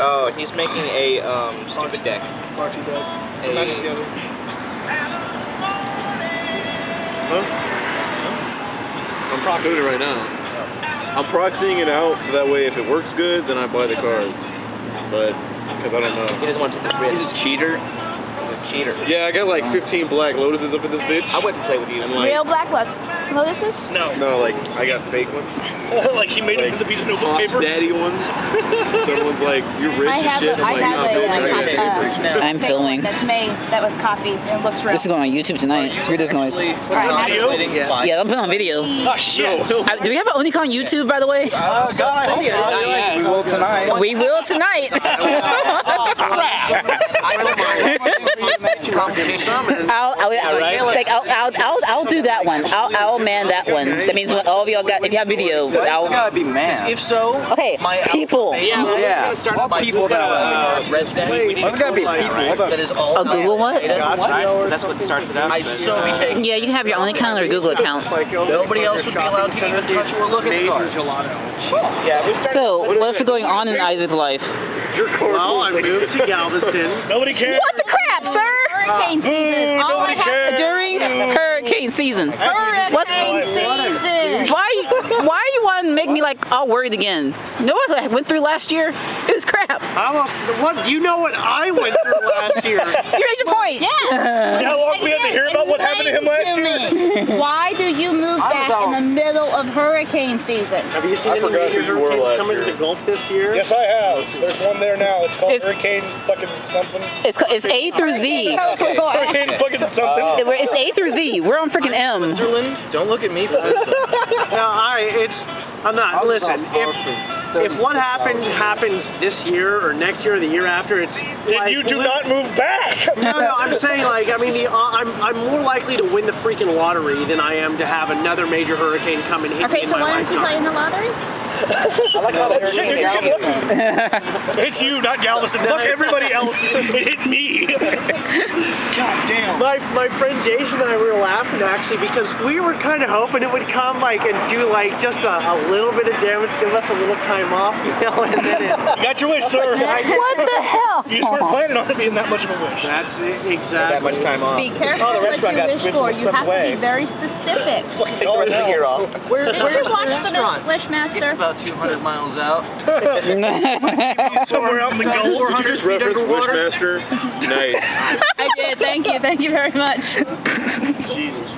Oh, he's making a stupid deck. Archie deck. Huh? I'm doing it right now. I'm proxying it out so that way if it works good, then I buy the cards. But, because I don't know. He doesn't want to take the risk. He's a cheater. He's a cheater. Yeah, I got like 15 black lotuses up in this bitch. I wouldn't play with you. And like, Real black lotuses? No. no, like, I got fake ones. Like he made it with a piece of notebook paper? Daddy ones. Someone's like, you're rich and shit. I'm like, nah, bitch, I got fake. I'm filming. That's made. That was copied. It looks real. This is going on YouTube tonight. Hear this noise. Yeah, I'm putting on video. Oh shit. Do we have an Oni-Con YouTube, by the way? God, I hope We will tonight. We will tonight. I'll do that one. I'll man that one. That means all of y'all got. If you have video, I'll. Gotta be man. If so, Okay, people. Yeah. People that are resident. It's gotta be people. That is all. A Google what? That's what starts it out. Yeah, you can have your Oni-Con or Google account. Nobody else would be allowed to even touch or look at the cards. Yeah. So, what's going on in Isaac's life? well, I moved to Galveston. Nobody cares. What the crap, sir? Hurricane season. Nobody cares. During hurricane season. Hurricane season. Why you want to make me like all worried again? You know what I went through last year? It was crap. What? You know what I went through last year? You made your point. Yeah. How long we had to hear about what happened to him last year? Why do you move back in the middle of hurricane season? Have you seen any major hurricanes coming to the Gulf this year? Yes, I have. There's one there now. It's called Hurricane fucking something. It's A through Z. Hurricane fucking something. It's A through Z. We're on freaking M. Don't look at me for this. No, I'm not. Listen, if what happens this year or next year or the year after, it's Then like, you do not move back. No, I'm saying like I'm more likely to win the freaking lottery than I am to have another major hurricane come and hit me Okay, in so my why don't you play lifetime. in the lottery? I like how they're It's you, not Galveston. Fuck everybody else. It hit me. God damn. My friend Jason and I were laughing actually because we were kind of hoping it would come like and do like just a little bit of damage, give us a little time off, you know, and then it. You got your wish, sir. What the hell? You just weren't planning on it being that much of a wish. That's it, exactly. That much time off. Be careful Oh, the what restaurant you got wish switched for. You have away. to be very specific. Take the rest of the year off. Did you watch the WishMaster? About 200 miles out. Somewhere out in the Gulf. 400 feet Reference underwater. WishMaster. Nice. I did. Thank you. Thank you very much. Jesus.